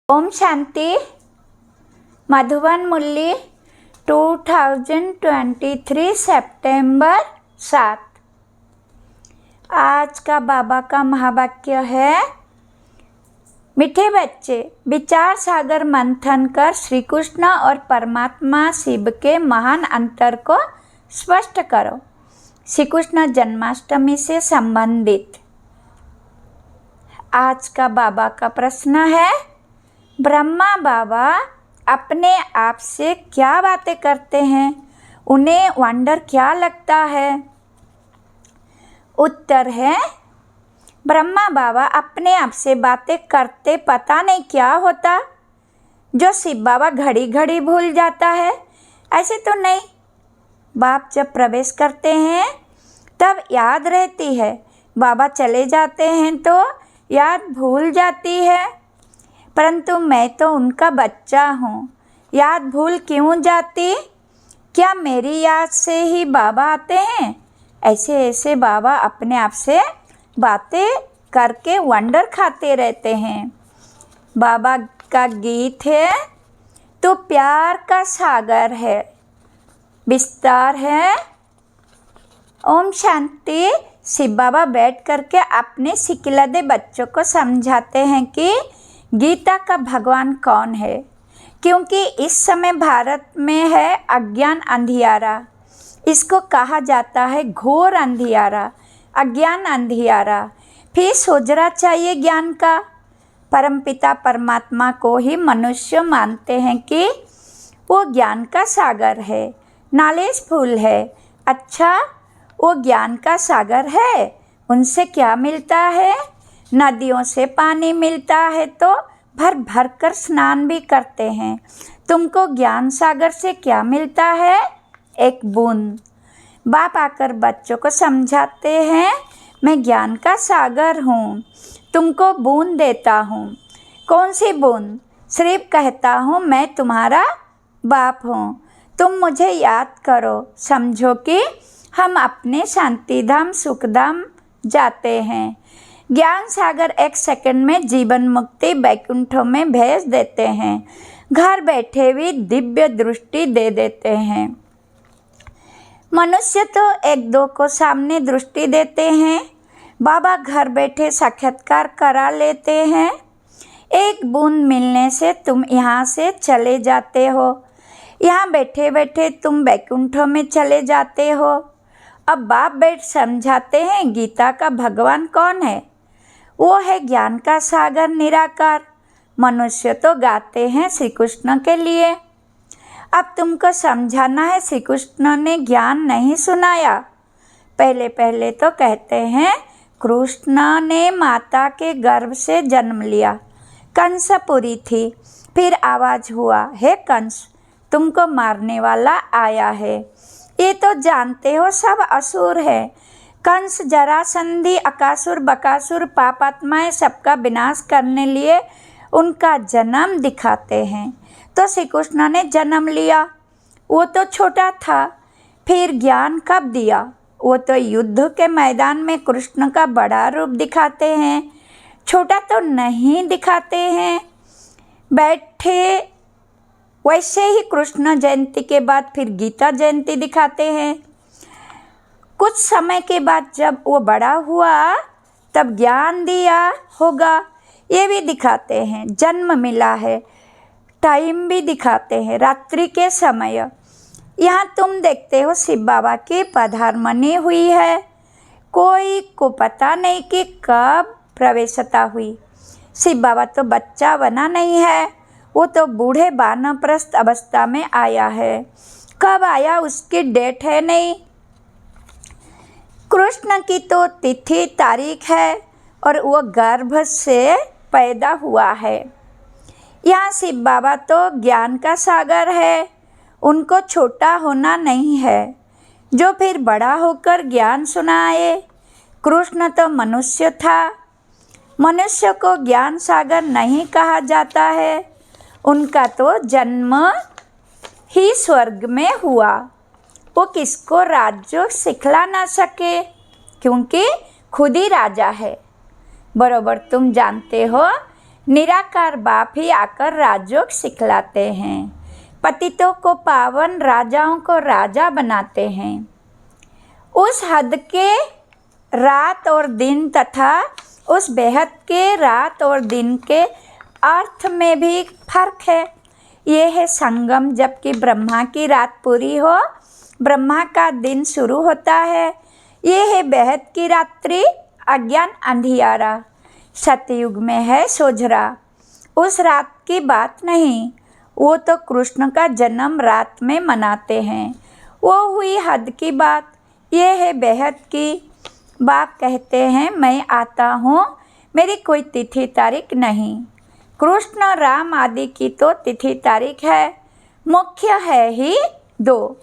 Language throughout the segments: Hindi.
ओम शांति। मधुबन मुरली 2023 सितंबर 7। आज का बाबा का महावाक्य है, मीठे बच्चे, विचार सागर मंथन कर श्री कृष्ण और परमात्मा शिव के महान अंतर को स्पष्ट करो। श्री कृष्ण जन्माष्टमी से संबंधित आज का बाबा का प्रश्न है, ब्रह्मा बाबा अपने आप से क्या बातें करते हैं? उन्हें वंडर क्या लगता है? उत्तर है, ब्रह्मा बाबा अपने आप से बातें करते पता नहीं क्या होता, जो शिव बाबा घड़ी घड़ी भूल जाता है। ऐसे तो नहीं, बाप जब प्रवेश करते हैं तब याद रहती है, बाबा चले जाते हैं तो याद भूल जाती है। परंतु मैं तो उनका बच्चा हूँ, याद भूल क्यों जाती? क्या मेरी याद से ही बाबा आते हैं? ऐसे बाबा अपने आप से बातें करके वंडर खाते रहते हैं। बाबा का गीत है, तो प्यार का सागर है, विस्तार है। ओम शांति। शिव बाबा बैठ करके अपने सिकिलदे बच्चों को समझाते हैं कि गीता का भगवान कौन है, क्योंकि इस समय भारत में है अज्ञान अंधियारा। इसको कहा जाता है घोर अंधियारा, अज्ञान अंधियारा। फिर सोचना चाहिए ज्ञान का। परमपिता परमात्मा को ही मनुष्य मानते हैं कि वो ज्ञान का सागर है, नॉलेज फुल है। अच्छा, वो ज्ञान का सागर है, उनसे क्या मिलता है? नदियों से पानी मिलता है तो भर भर कर स्नान भी करते हैं। तुमको ज्ञान सागर से क्या मिलता है? एक बूंद। बाप आकर बच्चों को समझाते हैं, मैं ज्ञान का सागर हूँ, तुमको बूंद देता हूँ। कौन सी बूंद? सिर्फ कहता हूँ मैं तुम्हारा बाप हूँ, तुम मुझे याद करो। समझो कि हम अपने शांतिधाम सुखधाम जाते हैं। ज्ञान सागर एक सेकंड में जीवन मुक्ति बैकुंठों में भेज देते हैं। घर बैठे भी दिव्य दृष्टि दे देते हैं। मनुष्य तो एक दो को सामने दृष्टि देते हैं, बाबा घर बैठे साक्षात्कार करा लेते हैं। एक बूंद मिलने से तुम यहाँ से चले जाते हो, यहाँ बैठे बैठे तुम बैकुंठों में चले जाते हो। अब बाप बैठ समझाते हैं गीता का भगवान कौन है। वो है ज्ञान का सागर निराकार। मनुष्य तो गाते हैं श्री कृष्ण के लिए। अब तुमको समझाना है, श्री कृष्ण ने ज्ञान नहीं सुनाया। पहले पहले तो कहते हैं कृष्ण ने माता के गर्भ से जन्म लिया, कंसपुरी थी। फिर आवाज़ हुआ, हे कंस, तुमको मारने वाला आया है। ये तो जानते हो सब असुर है। कंस, जरासंधि, अकासुर, बकासुर, पापात्माएं सबका विनाश करने लिए उनका जन्म दिखाते हैं। तो श्री कृष्ण ने जन्म लिया, वो तो छोटा था। फिर ज्ञान कब दिया? वो तो युद्ध के मैदान में कृष्ण का बड़ा रूप दिखाते हैं, छोटा तो नहीं दिखाते हैं। बैठे वैसे ही कृष्ण जयंती के बाद फिर गीता जयंती दिखाते हैं। कुछ समय के बाद जब वो बड़ा हुआ तब ज्ञान दिया होगा, ये भी दिखाते हैं। जन्म मिला है, टाइम भी दिखाते हैं, रात्रि के समय। यहाँ तुम देखते हो शिव बाबा की पधारमनी हुई है। कोई को पता नहीं कि कब प्रवेशता हुई। शिव बाबा तो बच्चा बना नहीं है, वो तो बूढ़े वानप्रस्थ अवस्था में आया है। कब आया उसकी डेट है नहीं। कृष्ण की तो तिथि तारीख है और वो गर्भ से पैदा हुआ है। यहाँ शिव बाबा तो ज्ञान का सागर है, उनको छोटा होना नहीं है, जो फिर बड़ा होकर ज्ञान सुनाए। कृष्ण तो मनुष्य था, मनुष्य को ज्ञान सागर नहीं कहा जाता है। उनका तो जन्म ही स्वर्ग में हुआ। वो किसको राज्य सिखला ना सके, क्योंकि खुद ही राजा है। बरोबर तुम जानते हो निराकार बाप ही आकर राजयोग सिखलाते हैं, पतितों को पावन, राजाओं को राजा बनाते हैं। उस हद के रात और दिन तथा उस बेहद के रात और दिन के अर्थ में भी फर्क है। ये है संगम, जबकि ब्रह्मा की रात पूरी हो, ब्रह्मा का दिन शुरू होता है। ये है बेहद की रात्रि, अज्ञान अंधियारा। सतयुग में है सोझरा, उस रात की बात नहीं, वो तो कृष्ण का जन्म रात में मनाते हैं, वो हुई हद की बात। ये है बेहद की। बाप कहते हैं मैं आता हूँ, मेरी कोई तिथि तारीख नहीं। कृष्ण, राम आदि की तो तिथि तारीख है, मुख्य है ही 2।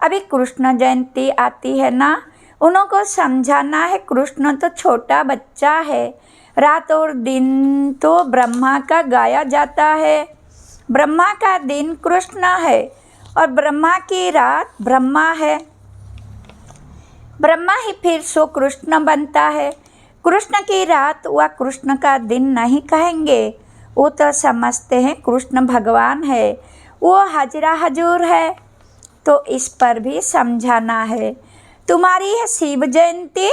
अभी कृष्ण जयंती आती है ना, उनको समझाना है कृष्ण तो छोटा बच्चा है। रात और दिन तो ब्रह्मा का गाया जाता है, ब्रह्मा का दिन कृष्ण है और ब्रह्मा की रात ब्रह्मा है। ब्रह्मा ही फिर सो कृष्ण बनता है। कृष्ण की रात व कृष्ण का दिन नहीं कहेंगे, वो तो समझते हैं कृष्ण भगवान है, वो हाजरा हजूर है। तो इस पर भी समझाना है। तुम्हारी है शिव जयंती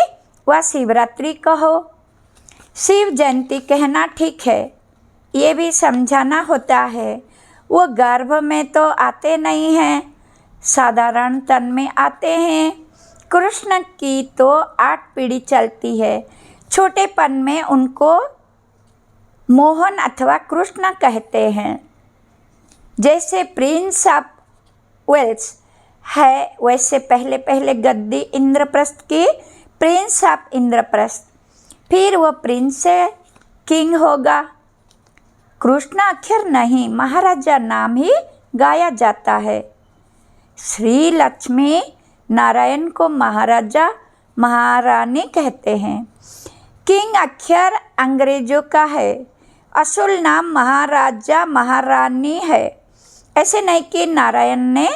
व शिवरात्रि कहो। शिव जयंती कहना ठीक है, ये भी समझाना होता है। वो गर्भ में तो आते नहीं हैं, साधारण तन में आते हैं। कृष्ण की तो 8 पीढ़ी चलती है। छोटेपन में उनको मोहन अथवा कृष्ण कहते हैं। जैसे प्रिंस ऑफ वेल्स है, वैसे पहले पहले गद्दी इंद्रप्रस्थ की, प्रिंस ऑफ इंद्रप्रस्थ, फिर वो प्रिंस से किंग होगा। कृष्ण अक्षर नहीं, महाराजा नाम ही गाया जाता है। श्री लक्ष्मी नारायण को महाराजा महारानी कहते हैं। किंग अक्षर अंग्रेजों का है, असल नाम महाराजा महारानी है। ऐसे नहीं कि नारायण ने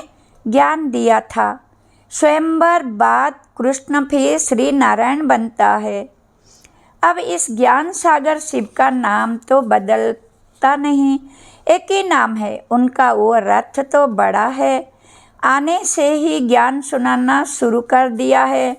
ज्ञान दिया था, स्वयंवर बाद कृष्ण फिर श्री नारायण बनता है। अब इस ज्ञान सागर शिव का नाम तो बदलता नहीं, एक ही नाम है उनका। वो रथ तो बड़ा है, आने से ही ज्ञान सुनाना शुरू कर दिया है।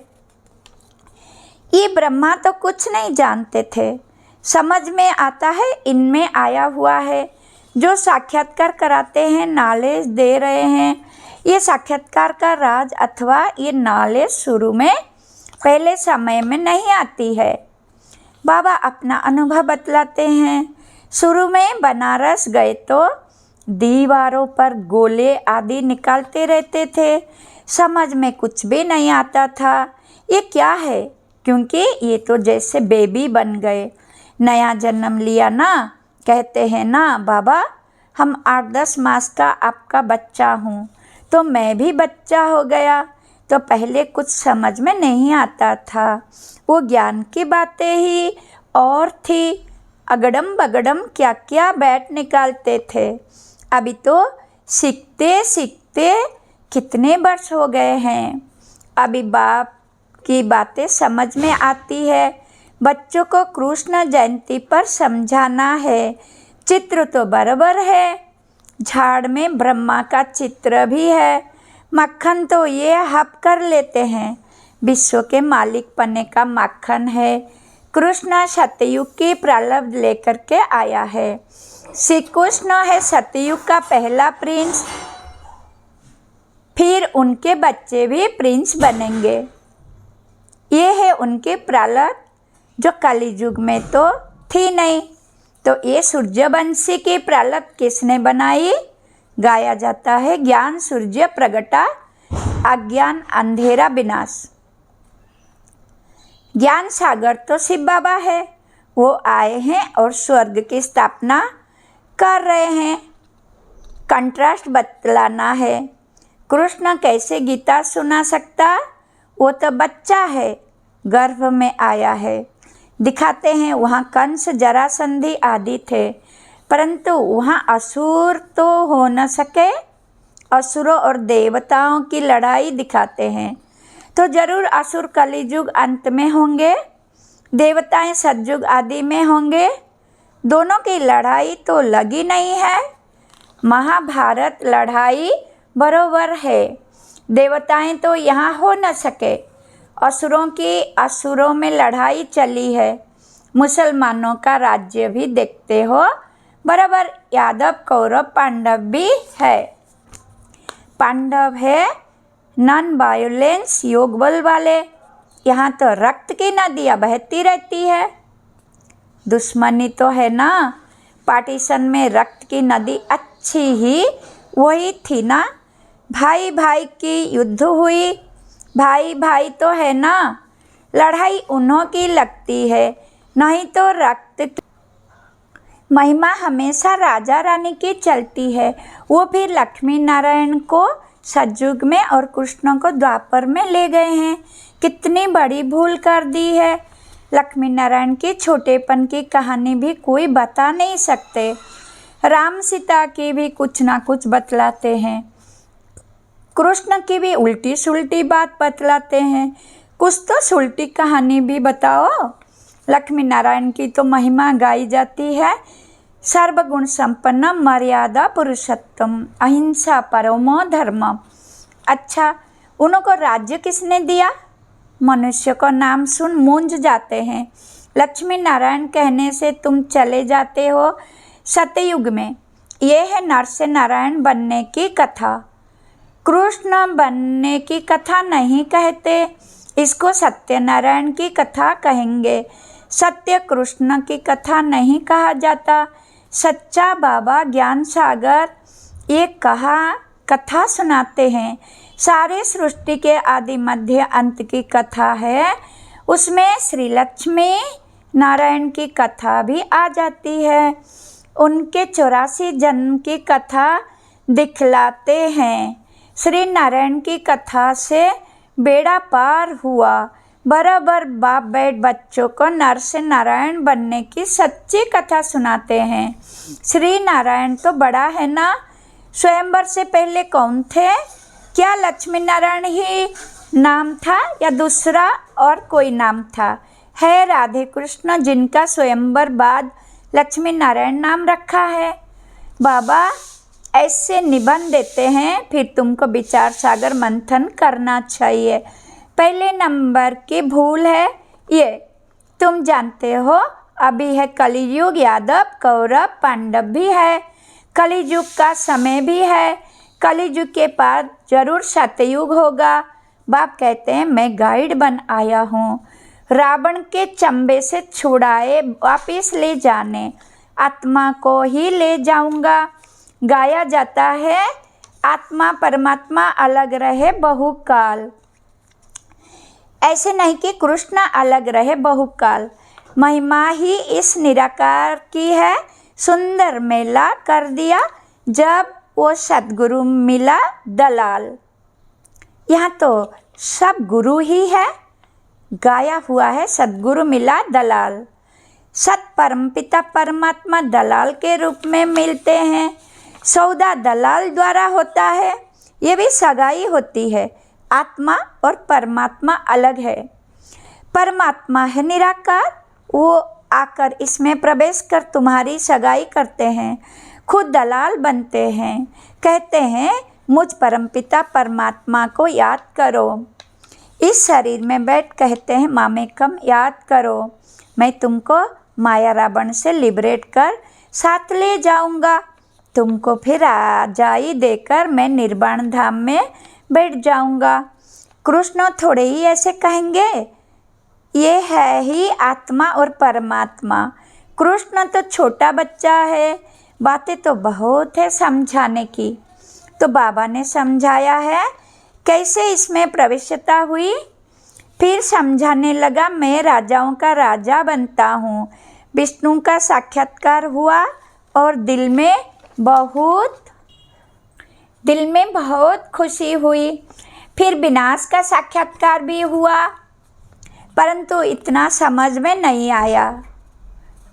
ये ब्रह्मा तो कुछ नहीं जानते थे, समझ में आता है इनमें आया हुआ है। जो साक्षात्कार कराते हैं, नॉलेज दे रहे हैं, ये साक्षात्कार का राज अथवा ये नॉलेज शुरू में पहले समय में नहीं आती है। बाबा अपना अनुभव बतलाते हैं। शुरू में बनारस गए तो दीवारों पर गोले आदि निकालते रहते थे, समझ में कुछ भी नहीं आता था ये क्या है, क्योंकि ये तो जैसे बेबी बन गए, नया जन्म लिया ना। कहते हैं ना बाबा हम 8-10 मास का आपका बच्चा हूँ, तो मैं भी बच्चा हो गया। तो पहले कुछ समझ में नहीं आता था, वो ज्ञान की बातें ही और थी। अगड़म बगड़म क्या क्या बैठ निकालते थे। अभी तो सीखते सीखते कितने वर्ष हो गए हैं, अभी बाप की बातें समझ में आती है। बच्चों को कृष्ण जयंती पर समझाना है। चित्र तो बराबर है, झाड़ में ब्रह्मा का चित्र भी है। मक्खन तो ये हप कर लेते हैं, विश्व के मालिक पने का मक्खन है। कृष्ण सतयुग की प्रलब्ध लेकर के आया है। श्री कृष्ण है सतयुग का पहला प्रिंस, फिर उनके बच्चे भी प्रिंस बनेंगे। ये है उनकी प्रलब्ध जो कलियुग में तो थी नहीं। तो ये सूर्यवंशी की प्रलब्ध किसने बनाई? गाया जाता है ज्ञान सूर्य प्रगटा, अज्ञान अंधेरा विनाश। ज्ञान सागर तो शिव बाबा है, वो आए हैं और स्वर्ग की स्थापना कर रहे हैं। कंट्रास्ट बतलाना है। कृष्ण कैसे गीता सुना सकता? वो तो बच्चा है, गर्भ में आया है। दिखाते हैं वहाँ कंस जरासंधि आदि थे, परंतु वहाँ असुर तो हो न सके। असुरों और देवताओं की लड़ाई दिखाते हैं। तो जरूर असुर कलियुग अंत में होंगे, देवताएं सतयुग आदि में होंगे। दोनों की लड़ाई तो लगी नहीं है। महाभारत लड़ाई बरोबर है। देवताएं तो यहाँ हो न सके। असुरों में लड़ाई चली है। मुसलमानों का राज्य भी देखते हो, बराबर यादव कौरव पांडव भी है। पांडव है नॉन वायोलेंस योग बल वाले। यहाँ तो रक्त की नदियाँ बहती रहती है। दुश्मनी तो है ना, पार्टीशन में रक्त की नदी अच्छी ही वही थी ना। भाई भाई की युद्ध हुई, भाई भाई तो है ना। लड़ाई उन्हों की लगती है, नहीं तो रक्त की महिमा हमेशा राजा रानी की चलती है। वो भी लक्ष्मी नारायण को सतयुग में और कृष्ण को द्वापर में ले गए हैं। कितनी बड़ी भूल कर दी है। लक्ष्मी नारायण के छोटेपन की कहानी भी कोई बता नहीं सकते। राम सीता की भी कुछ ना कुछ बतलाते हैं। कृष्ण की भी उल्टी सुल्टी बात बतलाते हैं। कुछ तो सुल्टी कहानी भी बताओ। लक्ष्मी नारायण की तो महिमा गाई जाती है। सर्वगुण संपन्न मर्यादा पुरुषोत्तम अहिंसा परमो धर्म। अच्छा, उनको राज्य किसने दिया? मनुष्य को नाम सुन मूंझ जाते हैं। लक्ष्मी नारायण कहने से तुम चले जाते हो सतयुग में। ये है नर से नारायण बनने की कथा। कृष्ण बनने की कथा नहीं कहते, इसको सत्यनारायण की कथा कहेंगे। सत्य कृष्ण की कथा नहीं कहा जाता। सच्चा बाबा ज्ञान सागर ये कथा सुनाते हैं। सारे सृष्टि के आदि मध्य अंत की कथा है। उसमें श्री लक्ष्मी नारायण की कथा भी आ जाती है। उनके 84 जन्म की कथा दिखलाते हैं। श्री नारायण की कथा से बेड़ा पार हुआ। बराबर बाप बैठ बच्चों को नर से नारायण बनने की सच्ची कथा सुनाते हैं। श्री नारायण तो बड़ा है ना। स्वयंवर से पहले कौन थे? क्या लक्ष्मी नारायण ही नाम था या दूसरा और कोई नाम था? है राधे कृष्ण जिनका स्वयंवर बाद लक्ष्मी नारायण नाम रखा है। बाबा ऐसे निबंध देते हैं, फिर तुमको विचार सागर मंथन करना चाहिए। पहले नंबर की भूल है ये, तुम जानते हो अभी है कलियुग, यादव कौरव पांडव भी है। कलियुग का समय भी है। कलियुग के बाद जरूर सतयुग होगा। बाप कहते हैं मैं गाइड बन आया हूँ। रावण के चंबे से छुड़ाए वापिस ले जाने, आत्मा को ही ले जाऊंगा। गाया जाता है आत्मा परमात्मा अलग रहे बहुकाल। ऐसे नहीं कि कृष्ण अलग रहे बहुकाल। महिमा ही इस निराकार की है। सुंदर मेला कर दिया जब वो सद्गुरु मिला दलाल। यहाँ तो सब गुरु ही है। गाया हुआ है सद्गुरु मिला दलाल। सत परमपिता परमात्मा दलाल के रूप में मिलते हैं। सौदा दलाल द्वारा होता है। ये भी सगाई होती है। आत्मा और परमात्मा अलग है। परमात्मा है निराकार, वो आकर इसमें प्रवेश कर तुम्हारी सगाई करते हैं। खुद दलाल बनते हैं। कहते हैं मुझ परमपिता परमात्मा को याद करो। इस शरीर में बैठ कहते हैं मामेकम याद करो। मैं तुमको माया रावण से लिबरेट कर साथ ले जाऊंगा। तुमको फिर आजाई देकर मैं निर्वाण धाम में बैठ जाऊंगा। कृष्ण थोड़े ही ऐसे कहेंगे। ये है ही आत्मा और परमात्मा। कृष्ण तो छोटा बच्चा है, बातें तो बहुत है समझाने की। तो बाबा ने समझाया है कैसे इसमें प्रवेशता हुई। फिर समझाने लगा मैं राजाओं का राजा बनता हूँ। विष्णु का साक्षात्कार हुआ और दिल में बहुत खुशी हुई। फिर विनाश का साक्षात्कार भी हुआ, परंतु इतना समझ में नहीं आया।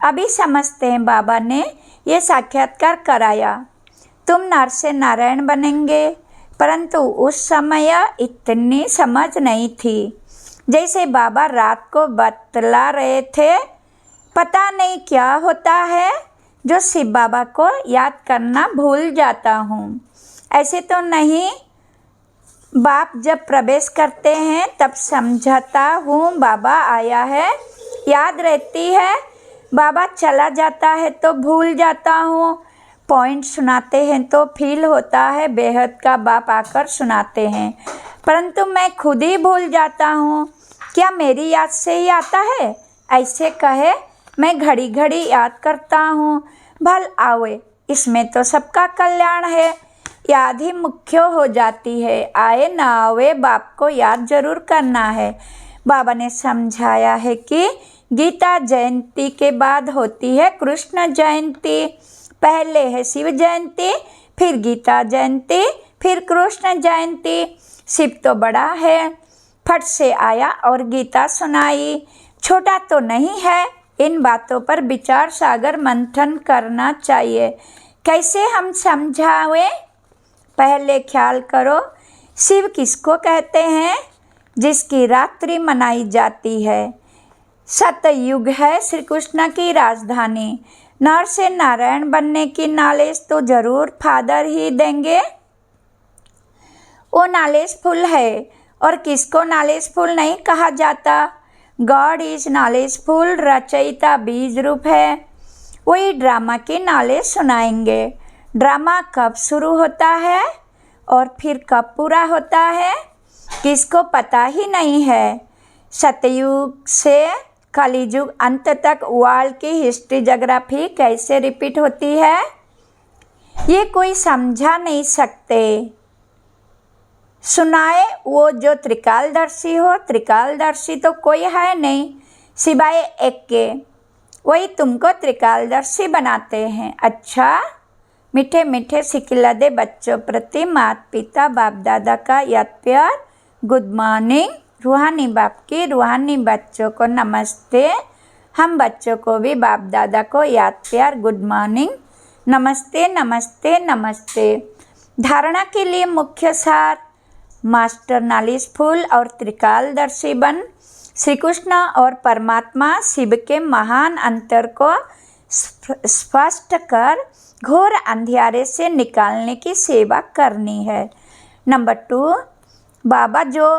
अभी समझते हैं बाबा ने ये साक्षात्कार कराया। तुम नर से नारायण बनेंगे, परंतु उस समय इतनी समझ नहीं थी। जैसे बाबा रात को बतला रहे थे, पता नहीं क्या होता है जो शिव बाबा को याद करना भूल जाता हूँ। ऐसे तो नहीं, बाप जब प्रवेश करते हैं तब समझाता हूँ बाबा आया है, याद रहती है। बाबा चला जाता है तो भूल जाता हूँ। पॉइंट सुनाते हैं तो फील होता है बेहद का बाप आकर सुनाते हैं, परंतु मैं खुद ही भूल जाता हूँ। क्या मेरी याद से ही आता है? ऐसे कहे मैं घड़ी घड़ी याद करता हूँ। भल आवे, इसमें तो सबका कल्याण है। याद ही मुख्य हो जाती है, आए ना आवे बाप को याद जरूर करना है। बाबा ने समझाया है कि गीता जयंती के बाद होती है कृष्ण जयंती। पहले है शिव जयंती, फिर गीता जयंती, फिर कृष्ण जयंती। शिव तो बड़ा है, फट से आया और गीता सुनाई। छोटा तो नहीं है। इन बातों पर विचार सागर मंथन करना चाहिए। कैसे हम समझावें? पहले ख्याल करो, शिव किसको कहते हैं? जिसकी रात्रि मनाई जाती है। सतयुग है श्री कृष्ण की राजधानी। नर से नारायण बनने की नॉलेज तो जरूर फादर ही देंगे। वो नॉलेजफुल है, और किसको नॉलेजफुल नहीं कहा जाता। गॉड इज नॉलेजफुल, रचयिता बीज रूप है। वही ड्रामा की नॉलेज सुनाएंगे। ड्रामा कब शुरू होता है और फिर कब पूरा होता है, किसको पता ही नहीं है। सतयुग से कलियुग अंत तक वर्ल्ड की हिस्ट्री ज्योग्राफी कैसे रिपीट होती है, ये कोई समझा नहीं सकते। सुनाए वो जो त्रिकालदर्शी हो। त्रिकालदर्शी तो कोई है नहीं सिवाय एक के, वही तुमको त्रिकालदर्शी बनाते हैं। अच्छा, मीठे मीठे सिखिलदे बच्चों प्रति माता पिता बाप दादा का याद प्यार, गुड मॉर्निंग। रूहानी बाप की रूहानी बच्चों को नमस्ते। हम बच्चों को भी बाप दादा को याद प्यार, गुड मॉर्निंग, नमस्ते नमस्ते नमस्ते। धारणा के लिए मुख्य सार, मास्टर नॉलेजफुल और त्रिकालदर्शी बन श्री कृष्ण और परमात्मा शिव के महान अंतर को स्पष्ट कर घोर अंधियारे से निकालने की सेवा करनी है। नंबर 2, बाबा जो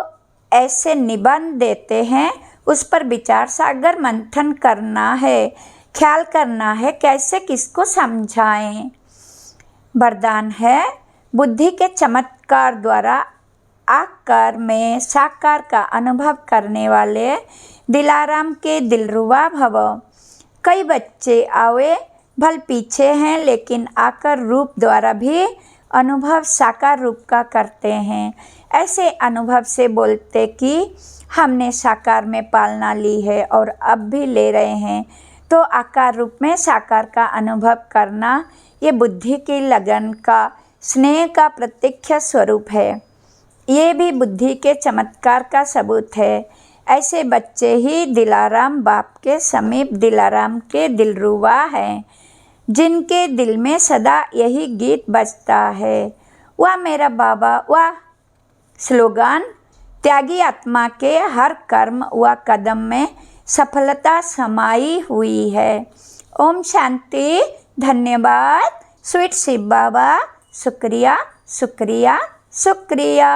ऐसे निबंध देते हैं उस पर विचार सागर मंथन करना है। ख्याल करना है कैसे किसको समझाएं। वरदान है, बुद्धि के चमत्कार द्वारा आकार में साकार का अनुभव करने वाले दिलाराम के दिलरुबा भव। कई बच्चे आवे भल पीछे हैं, लेकिन आकर रूप द्वारा भी अनुभव साकार रूप का करते हैं। ऐसे अनुभव से बोलते कि हमने साकार में पालना ली है और अब भी ले रहे हैं। तो आकार रूप में साकार का अनुभव करना ये बुद्धि की लगन का, स्नेह का प्रत्यक्ष स्वरूप है। ये भी बुद्धि के चमत्कार का सबूत है। ऐसे बच्चे ही दिलाराम बाप के समीप दिलाराम के दिलरुबा हैं, जिनके दिल में सदा यही गीत बजता है, वाह मेरा बाबा वाह। स्लोगन, त्यागी आत्मा के हर कर्म व कदम में सफलता समाई हुई है। ओम शांति। धन्यवाद। स्वीट शिव बाबा। शुक्रिया शुक्रिया शुक्रिया।